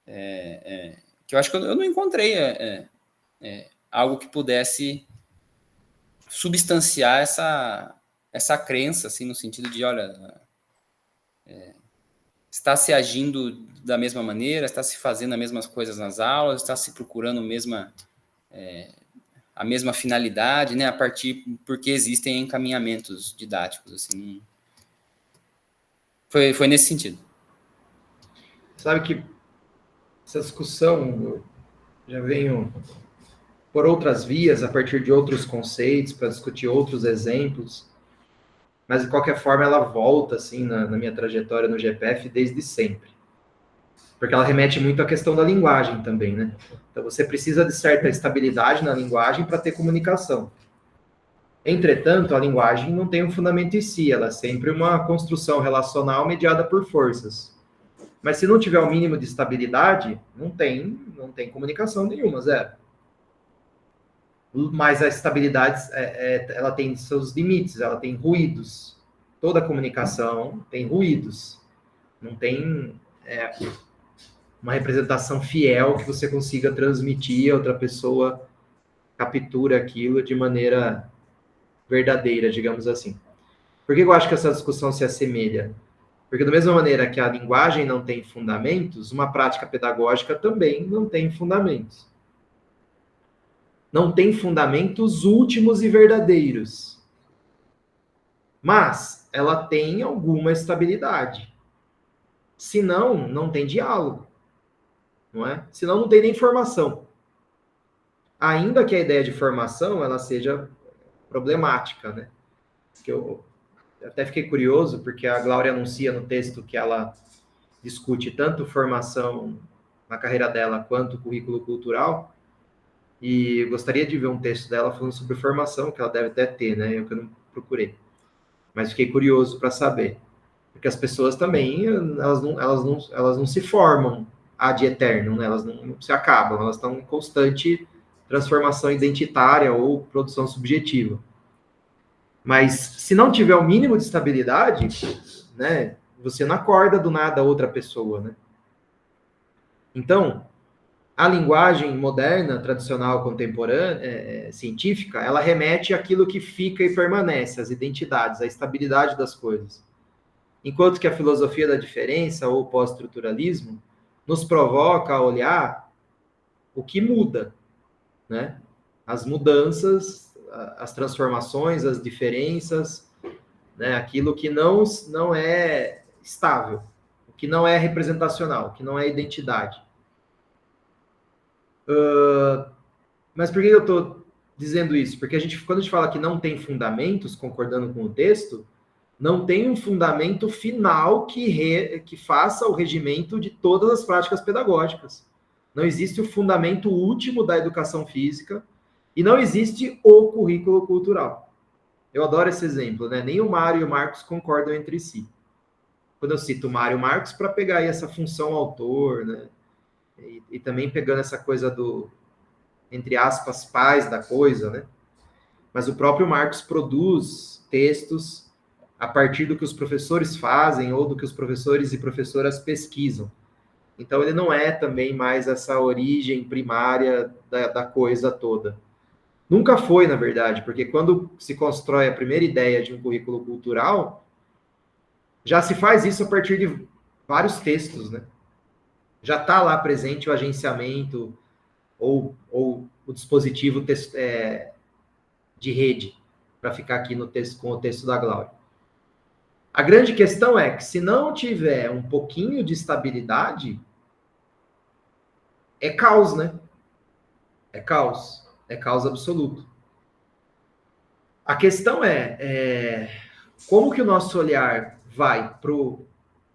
que eu acho que eu não encontrei algo que pudesse substanciar essa crença, assim, no sentido de, olha, está se agindo da mesma maneira, está se fazendo as mesmas coisas nas aulas, está se procurando a mesma finalidade, né, porque existem encaminhamentos didáticos, assim. Foi nesse sentido. Sabe que essa discussão eu já venho por outras vias, a partir de outros conceitos, para discutir outros exemplos, mas de qualquer forma ela volta assim na minha trajetória no GPF desde sempre. Porque ela remete muito à questão da linguagem também, né? Então você precisa de certa estabilidade na linguagem para ter comunicação. Entretanto, a linguagem não tem um fundamento em si, ela é sempre uma construção relacional mediada por forças. Mas se não tiver o mínimo de estabilidade, não tem comunicação nenhuma, zero. Mas a estabilidade, ela tem seus limites, ela tem ruídos. Toda comunicação tem ruídos. Não tem uma representação fiel que você consiga transmitir, a outra pessoa captura aquilo de maneira verdadeira, digamos assim. Por que eu acho que essa discussão se assemelha? Porque da mesma maneira que a linguagem não tem fundamentos, uma prática pedagógica também não tem fundamentos. Não tem fundamentos últimos e verdadeiros. Mas ela tem alguma estabilidade. Senão, não tem diálogo. Não é? Senão, não tem nem formação. Ainda que a ideia de formação ela seja problemática, né? Que eu até fiquei curioso, porque a Glória anuncia no texto que ela discute tanto formação na carreira dela quanto currículo cultural, e eu gostaria de ver um texto dela falando sobre formação, que ela deve até ter, né? Eu que não procurei. Mas fiquei curioso para saber. Porque as pessoas também, elas não se formam ad eterno, né? Elas não se acabam, elas estão em constante transformação identitária ou produção subjetiva. Mas se não tiver o mínimo de estabilidade, né, você não acorda do nada outra pessoa, né? Então, a linguagem moderna, tradicional, contemporânea, científica, ela remete àquilo que fica e permanece, às identidades, à estabilidade das coisas. Enquanto que a filosofia da diferença, ou pós-estruturalismo, nos provoca a olhar o que muda, né? As mudanças, as transformações, as diferenças, né? Aquilo que não é estável, o que não é representacional, o que não é identidade. Mas por que eu estou dizendo isso? Porque quando a gente fala que não tem fundamentos, concordando com o texto, não tem um fundamento final que faça o regimento de todas as práticas pedagógicas. Não existe o fundamento último da educação física e não existe o currículo cultural. Eu adoro esse exemplo, né? Nem o Mário e o Marcos concordam entre si. Quando eu cito o Mário e o Marcos, para pegar aí essa função autor, né? E também pegando essa coisa do, entre aspas, pais da coisa, né? Mas o próprio Marcos produz textos a partir do que os professores fazem ou do que os professores e professoras pesquisam. Então, ele não é também mais essa origem primária da coisa toda. Nunca foi, na verdade, porque quando se constrói a primeira ideia de um currículo cultural, já se faz isso a partir de vários textos, né? Já está lá presente o agenciamento ou o dispositivo de rede, para ficar aqui no texto, com o texto da Glória. A grande questão é que se não tiver um pouquinho de estabilidade, é caos, né? É caos. É caos absoluto. A questão como que o nosso olhar vai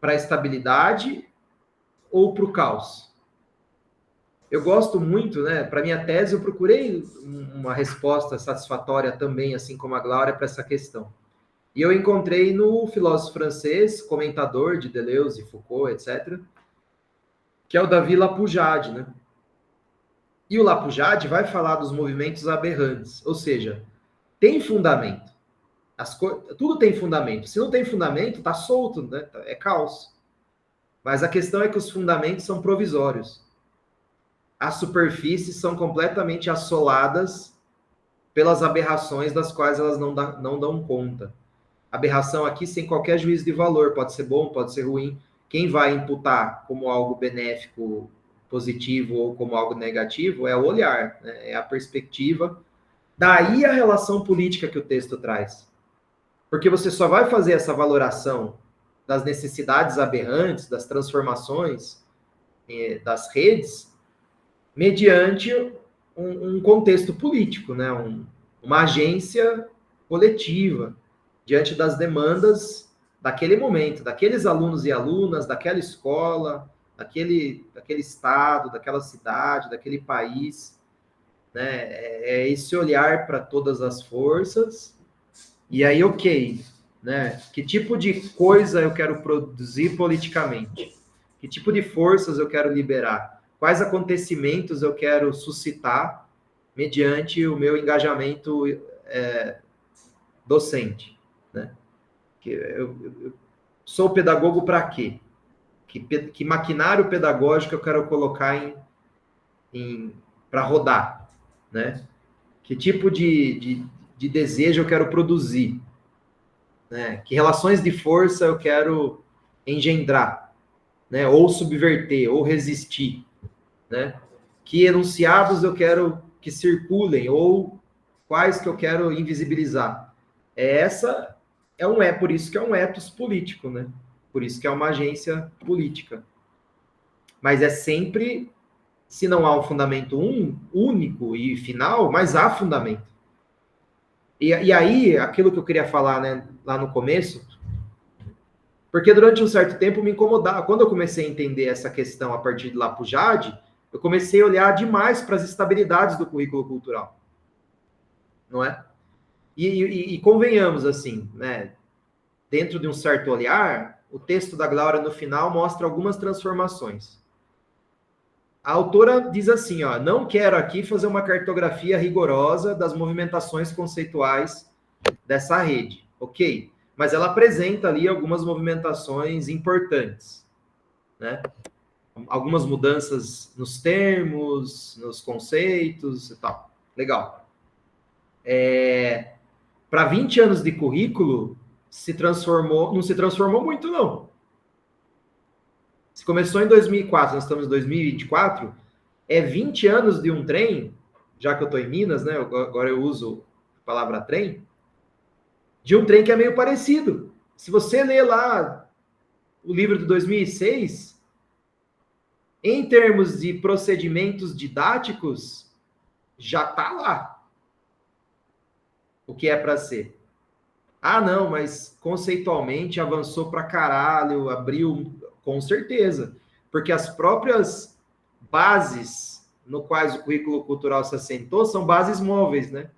para a estabilidade ou para o caos? Eu gosto muito, né? Para minha tese, eu procurei uma resposta satisfatória também, assim como a Glória, para essa questão. E eu encontrei no filósofo francês, comentador de Deleuze, Foucault, etc., que é o David Lapujade, né? E o Lapujade vai falar dos movimentos aberrantes, ou seja, tem fundamento. Tudo tem fundamento. Se não tem fundamento, está solto, né? É caos. Mas a questão é que os fundamentos são provisórios. As superfícies são completamente assoladas pelas aberrações das quais elas não dão conta. Aberração aqui sem qualquer juízo de valor, pode ser bom, pode ser ruim. Quem vai imputar como algo benéfico, positivo ou como algo negativo é o olhar, né? É a perspectiva. Daí a relação política que o texto traz. Porque você só vai fazer essa valoração das necessidades aberrantes, das transformações das redes, mediante um contexto político, né? Uma agência coletiva, diante das demandas daquele momento, daqueles alunos e alunas, daquela escola, daquele estado, daquela cidade, daquele país, né? É esse olhar para todas as forças. E aí, ok, né? Que tipo de coisa eu quero produzir politicamente? Que tipo de forças eu quero liberar? Quais acontecimentos eu quero suscitar mediante o meu engajamento docente, né? Eu sou pedagogo para quê? Que maquinário pedagógico eu quero colocar para rodar, né? Que tipo de desejo eu quero produzir, né? Que relações de força eu quero engendrar, né? Ou subverter, ou resistir, né? Que enunciados eu quero que circulem, ou quais que eu quero invisibilizar. Por isso que é um ethos político, né? Por isso que é uma agência política. Mas é sempre, se não há um fundamento único e final, mas há fundamento. E aí, aquilo que eu queria falar, né, lá no começo, porque durante um certo tempo me incomodava. Quando eu comecei a entender essa questão a partir de lá para o JAD, eu comecei a olhar demais para as estabilidades do currículo cultural, não é? E convenhamos, assim, né, dentro de um certo olhar, o texto da Glória no final mostra algumas transformações. A autora diz assim, ó, não quero aqui fazer uma cartografia rigorosa das movimentações conceituais dessa rede, ok? Mas ela apresenta ali algumas movimentações importantes, né? Algumas mudanças nos termos, nos conceitos e tal. Legal. Para 20 anos de currículo, não se transformou muito, não. Se começou em 2004, nós estamos em 2024, é 20 anos de um trem, já que eu estou em Minas, né? Agora eu uso a palavra trem, de um trem que é meio parecido. Se você ler lá o livro de 2006, em termos de procedimentos didáticos, já está lá o que é para ser. Ah, não, mas conceitualmente avançou para caralho, abriu, com certeza. Porque as próprias bases no quais o currículo cultural se assentou são bases móveis, né?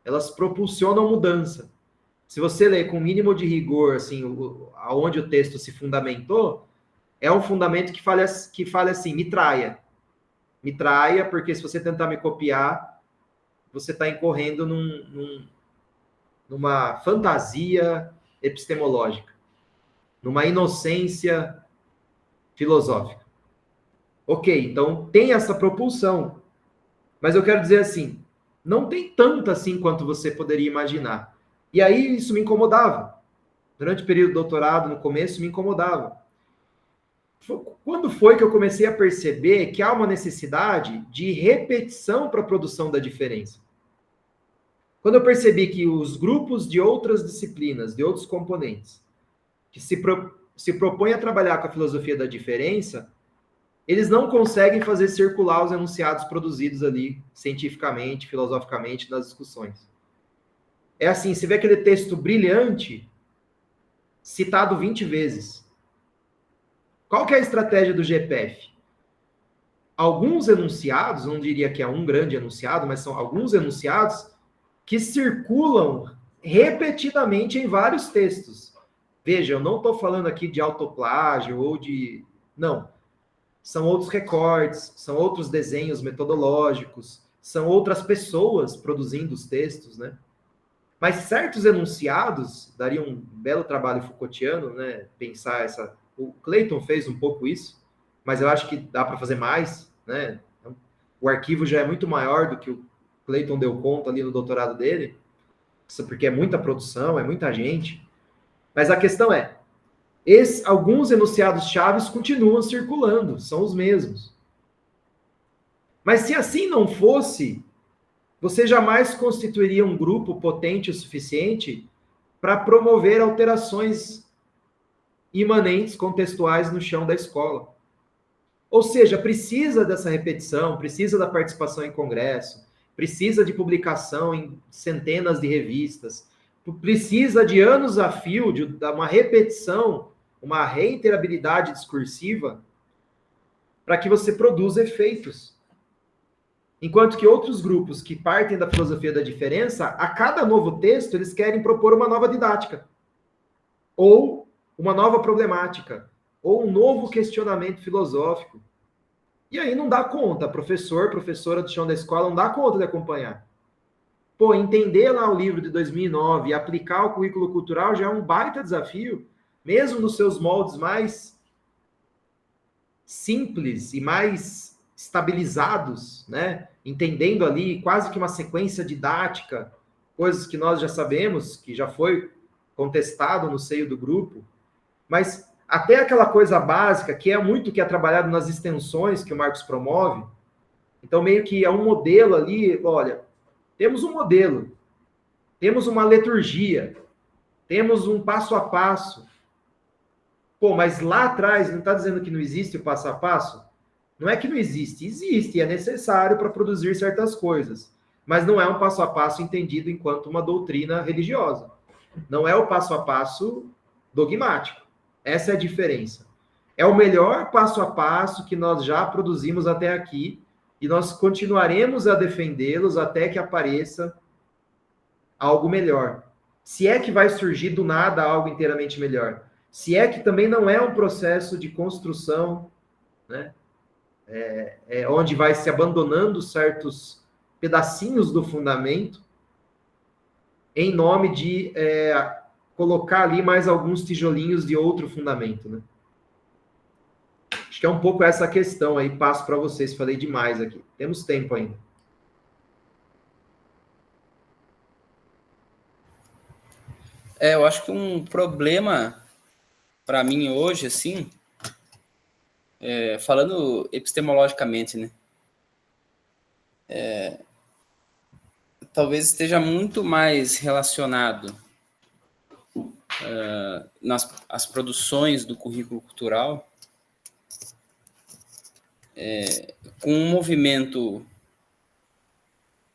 Elas propulsionam mudança. Se você ler com o mínimo de rigor, assim, aonde o texto se fundamentou, é um fundamento que fala assim, me traia. Me traia, porque se você tentar me copiar, você está incorrendo numa fantasia epistemológica, numa inocência filosófica. Ok, então tem essa propulsão, mas eu quero dizer assim, não tem tanto assim quanto você poderia imaginar. E aí isso me incomodava. Durante o período do doutorado, no começo, me incomodava. Quando foi que eu comecei a perceber que há uma necessidade de repetição para a produção da diferença? Quando eu percebi que os grupos de outras disciplinas, de outros componentes, que se propõem a trabalhar com a filosofia da diferença, eles não conseguem fazer circular os enunciados produzidos ali, cientificamente, filosoficamente, nas discussões. É assim, você vê aquele texto brilhante, citado 20 vezes. Qual que é a estratégia do GPF? Alguns enunciados, não diria que é um grande enunciado, mas são alguns enunciados que circulam repetidamente em vários textos. Veja, eu não estou falando aqui de autoplágio ou de... Não. São outros recortes, são outros desenhos metodológicos, são outras pessoas produzindo os textos, né? Mas certos enunciados, daria um belo trabalho Foucaultiano, né? Pensar essa... O Clayton fez um pouco isso, mas eu acho que dá para fazer mais, né? O arquivo já é muito maior do que o Clayton deu conta ali no doutorado dele, porque é muita produção, é muita gente. Mas a questão é, alguns enunciados chaves continuam circulando, são os mesmos. Mas se assim não fosse, você jamais constituiria um grupo potente o suficiente para promover alterações imanentes, contextuais no chão da escola. Ou seja, precisa dessa repetição, precisa da participação em congresso, precisa de publicação em centenas de revistas, precisa de anos a fio, de uma repetição, uma reiterabilidade discursiva, para que você produza efeitos. Enquanto que outros grupos que partem da filosofia da diferença, a cada novo texto, eles querem propor uma nova didática, ou uma nova problemática, ou um novo questionamento filosófico. E aí não dá conta, professora do chão da escola, não dá conta de acompanhar. Pô, entender lá o livro de 2009 e aplicar o currículo cultural já é um baita desafio, mesmo nos seus moldes mais simples e mais estabilizados, né? Entendendo ali quase que uma sequência didática, coisas que nós já sabemos, que já foi contestado no seio do grupo, mas até aquela coisa básica, que é muito que é trabalhado nas extensões que o Marcos promove. Então, meio que é um modelo ali, olha, temos um modelo, temos uma liturgia, temos um passo a passo. Pô, mas lá atrás, não está dizendo que não existe o passo a passo? Não é que não existe, existe, é necessário para produzir certas coisas. mas não é um passo a passo entendido enquanto uma doutrina religiosa. Não é o passo a passo dogmático. Essa é a diferença. É o melhor passo a passo que nós já produzimos até aqui e nós continuaremos a defendê-los até que apareça algo melhor. Se é que vai surgir do nada algo inteiramente melhor. Se é que também não é um processo de construção, né? Onde vai se abandonando certos pedacinhos do fundamento em nome de colocar ali mais alguns tijolinhos de outro fundamento, né? Acho que é um pouco essa questão aí, passo para vocês, falei demais aqui. Temos tempo ainda. Eu acho que um problema para mim hoje, assim, falando epistemologicamente, né? Talvez esteja muito mais relacionado nas produções do currículo cultural com um movimento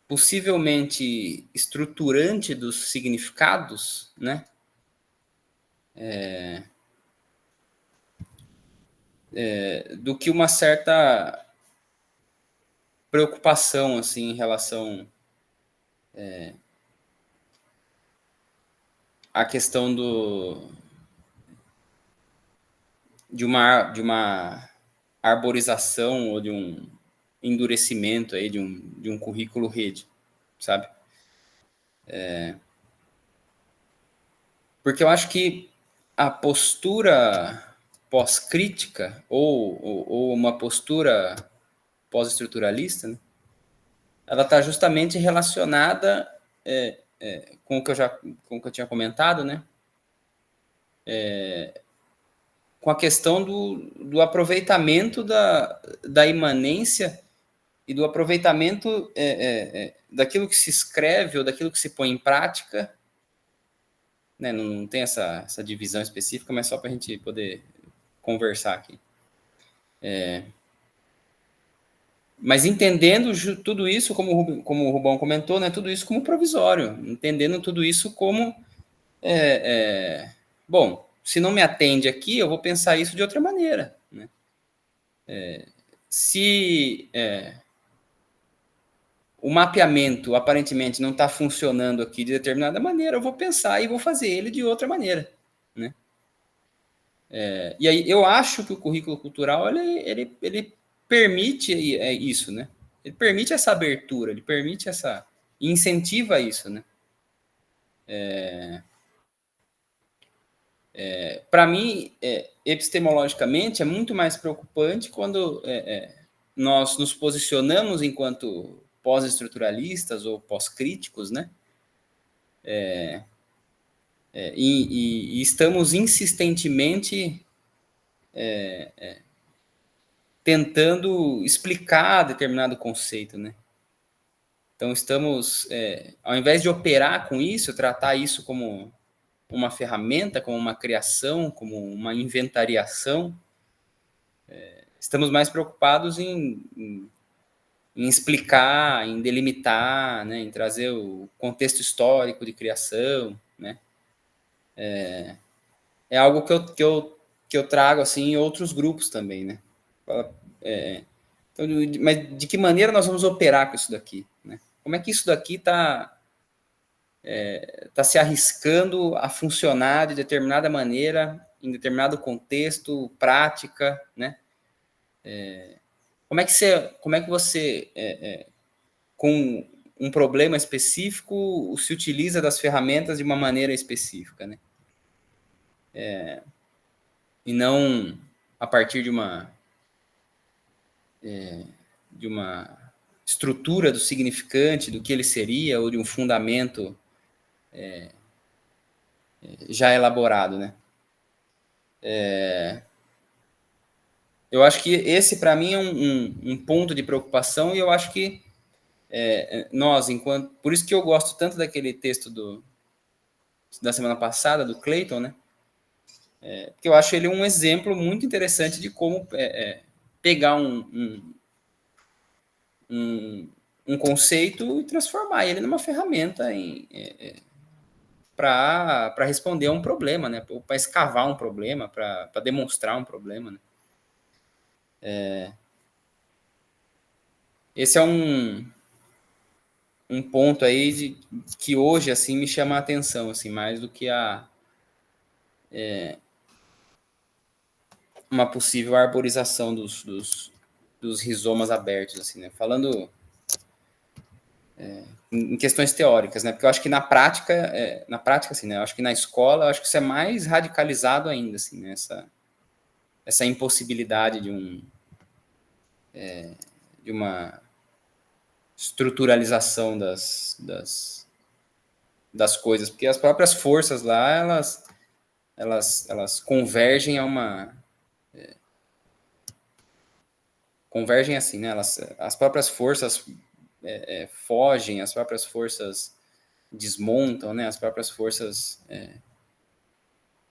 possivelmente estruturante dos significados, né? Do que uma certa preocupação assim em relação à questão de uma arborização ou de um endurecimento aí de um currículo rede, sabe? Porque eu acho que a postura pós-crítica ou uma postura pós-estruturalista, né, ela está justamente relacionada com o que eu tinha comentado, né? Com a questão do aproveitamento da imanência e do aproveitamento daquilo que se escreve ou daquilo que se põe em prática, né? Não tem essa divisão específica, mas só para a gente poder conversar aqui. Mas entendendo tudo isso, como o Rubão comentou, né? Tudo isso como provisório, entendendo tudo isso como bom, se não me atende aqui, eu vou pensar isso de outra maneira, né? Se o mapeamento aparentemente não está funcionando aqui de determinada maneira, eu vou pensar e vou fazer ele de outra maneira, né? E aí eu acho que o currículo cultural ele permite isso, né? Ele permite essa abertura, ele permite e incentiva isso, né? Para mim, epistemologicamente, é muito mais preocupante quando nós nos posicionamos enquanto pós-estruturalistas ou pós-críticos, né? E estamos insistentemente tentando explicar determinado conceito, né? Então, estamos, ao invés de operar com isso, tratar isso como uma ferramenta, como uma criação, como uma inventariação, estamos mais preocupados em explicar, em delimitar, né, em trazer o contexto histórico de criação, né? É algo que eu trago assim em outros grupos também, né? Então, mas de que maneira nós vamos operar com isso daqui, né? Como é que isso daqui está se arriscando a funcionar de determinada maneira, em determinado contexto, prática, né? Como é que você com um problema específico, se utiliza das ferramentas de uma maneira específica, né? E não a partir de uma estrutura do significante, do que ele seria, ou de um fundamento já elaborado, né? Eu acho que esse, para mim, é um ponto de preocupação, e eu acho que nós, por isso que eu gosto tanto daquele texto da semana passada, do Clayton, né? Porque eu acho ele um exemplo muito interessante de como pegar um conceito e transformar ele numa ferramenta para responder a um problema, né? Para escavar um problema, para demonstrar um problema, né? Esse é um ponto aí que hoje assim me chama a atenção, assim, mais do que uma possível arborização dos rizomas abertos, assim, né? Falando em questões teóricas, né? Porque eu acho que na prática, assim, né? Eu acho que na escola, eu acho que isso é mais radicalizado ainda, assim, né? Essa impossibilidade de uma estruturalização das coisas, porque as próprias forças lá, elas convergem convergem assim, né? As próprias forças fogem, as próprias forças desmontam, né? As próprias forças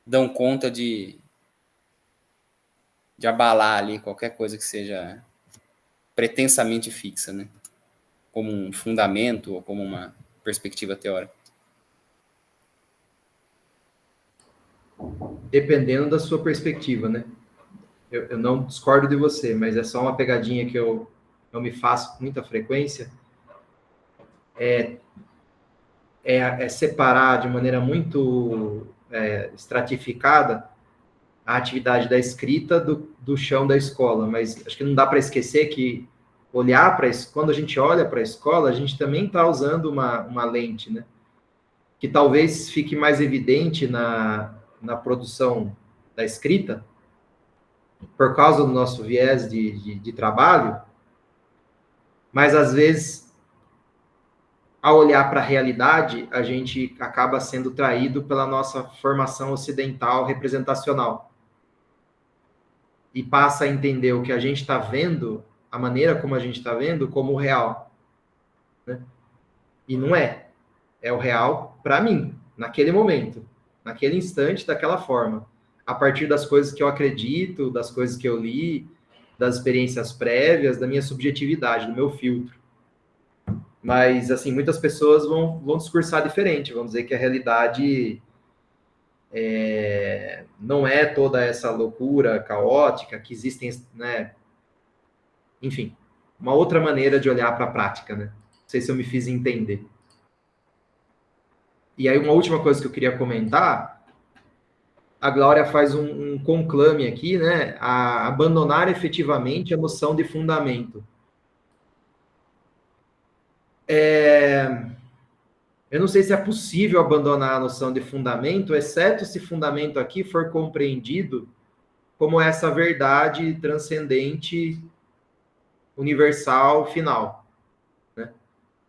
dão conta de abalar ali qualquer coisa que seja pretensamente fixa, né? Como um fundamento ou como uma perspectiva teórica. Dependendo da sua perspectiva, né? Eu não discordo de você, mas é só uma pegadinha que eu me faço com muita frequência. É separar de maneira muito estratificada a atividade da escrita do chão da escola, mas acho que não dá para esquecer que quando a gente olha para a escola, a gente também está usando uma lente, né? Que talvez fique mais evidente na produção da escrita, por causa do nosso viés de trabalho, mas às vezes, ao olhar para a realidade, a gente acaba sendo traído pela nossa formação ocidental representacional. E passa a entender o que a gente está vendo, a maneira como a gente está vendo, como real. Né? E não é. É o real para mim, naquele momento, naquele instante, daquela forma. A partir das coisas que eu acredito, das coisas que eu li, das experiências prévias, da minha subjetividade, do meu filtro. Mas, assim, muitas pessoas vão discursar diferente, vão dizer que a realidade não é toda essa loucura caótica, que existem, né? Enfim, uma outra maneira de olhar para a prática, né? Não sei se eu me fiz entender. E aí, uma última coisa que eu queria comentar, a Glória faz um conclame aqui, né? A abandonar efetivamente a noção de fundamento. Eu não sei se é possível abandonar a noção de fundamento, exceto se fundamento aqui for compreendido como essa verdade transcendente, universal, final. Né?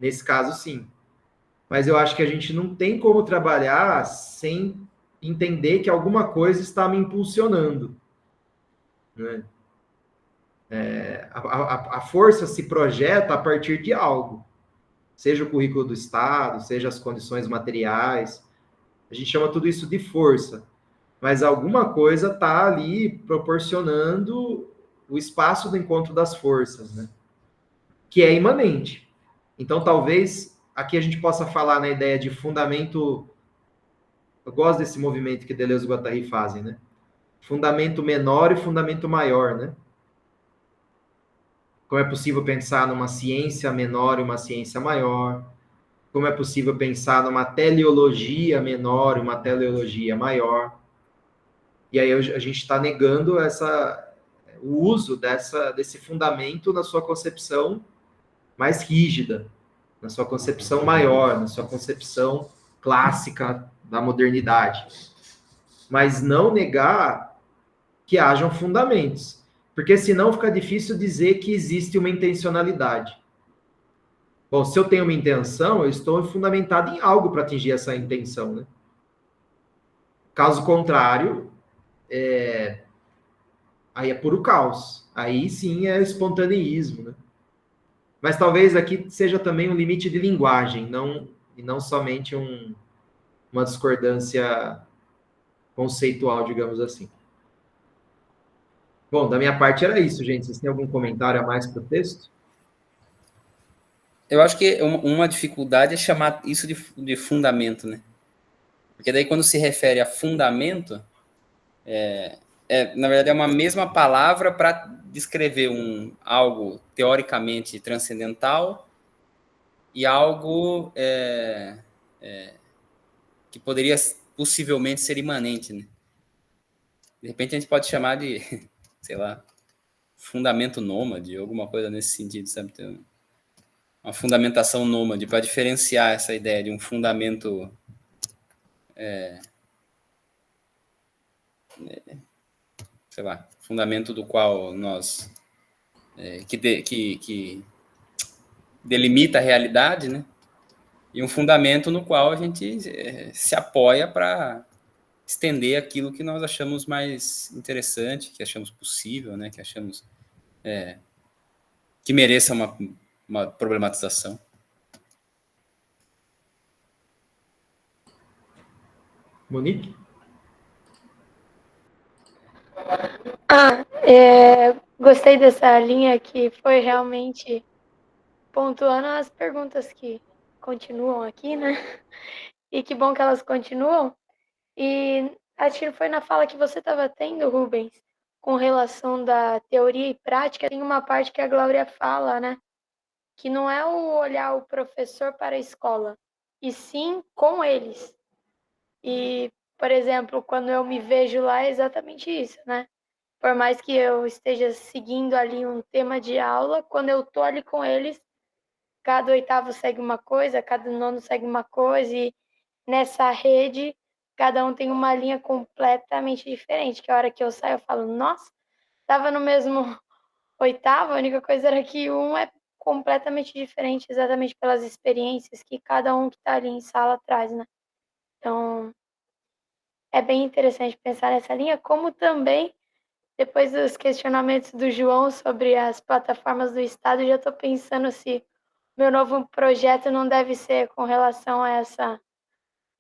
Nesse caso, sim. Mas eu acho que a gente não tem como trabalhar sem entender que alguma coisa está me impulsionando. Né? A força se projeta a partir de algo. Seja o currículo do Estado, seja as condições materiais. A gente chama tudo isso de força. Mas alguma coisa está ali proporcionando o espaço do encontro das forças, né? Que é imanente. Então, talvez aqui a gente possa falar na ideia de fundamento. Eu gosto desse movimento que Deleuze e Guattari fazem, né? Fundamento menor e fundamento maior, né? Como é possível pensar numa ciência menor e uma ciência maior? Como é possível pensar numa teleologia menor e uma teleologia maior? E aí a gente está negando o uso desse fundamento na sua concepção mais rígida, na sua concepção maior, na sua concepção clássica da modernidade. Mas não negar que hajam fundamentos, porque senão fica difícil dizer que existe uma intencionalidade. Bom, se eu tenho uma intenção, eu estou fundamentado em algo para atingir essa intenção, né? Caso contrário, aí é puro caos. Aí sim é espontaneísmo, né? Mas talvez aqui seja também um limite de linguagem, e não somente uma discordância conceitual, digamos assim. Bom, da minha parte era isso, gente. Vocês têm algum comentário a mais para o texto? Eu acho que uma dificuldade é chamar isso de fundamento, né? Porque daí quando se refere a fundamento, na verdade é uma mesma palavra para descrever algo teoricamente transcendental e algo que poderia possivelmente ser imanente, né? De repente a gente pode chamar de, sei lá, fundamento nômade, alguma coisa nesse sentido, sabe? Ter uma fundamentação nômade, para diferenciar essa ideia de um fundamento sei lá, fundamento do qual nós que delimita a realidade, né? E um fundamento no qual a gente se apoia para estender aquilo que nós achamos mais interessante, que achamos possível, né? Que achamos que mereça uma problematização. Monique? Gostei dessa linha que foi realmente pontuando as perguntas que continuam aqui, né? E que bom que elas continuam. E acho que foi na fala que você estava tendo, Rubens, com relação da teoria e prática, tem uma parte que a Glória fala, né? Que não é o olhar o professor para a escola, e sim com eles. E, por exemplo, quando eu me vejo lá, é exatamente isso, né? Por mais que eu esteja seguindo ali um tema de aula, quando eu tô ali com eles, cada oitavo segue uma coisa, cada nono segue uma coisa, e nessa rede, cada um tem uma linha completamente diferente, que a hora que eu saio, eu falo, nossa, tava no mesmo oitavo, a única coisa era que um é completamente diferente, exatamente pelas experiências que cada um que tá ali em sala traz, né? Então, é bem interessante pensar nessa linha, como também, depois dos questionamentos do João sobre as plataformas do Estado, já estou pensando se meu novo projeto não deve ser com relação a essa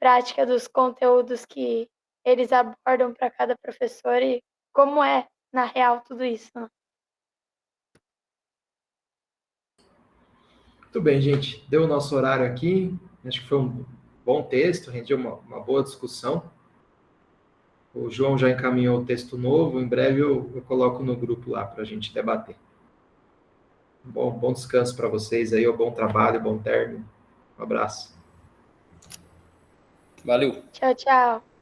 prática dos conteúdos que eles abordam para cada professor e como é, na real, tudo isso. Né? Muito bem, gente. Deu o nosso horário aqui. Acho que foi um bom texto, rendeu uma boa discussão. O João já encaminhou o texto novo. Em breve eu coloco no grupo lá para a gente debater. Bom descanso para vocês aí, bom trabalho, bom término. Um abraço. Valeu. Tchau, tchau.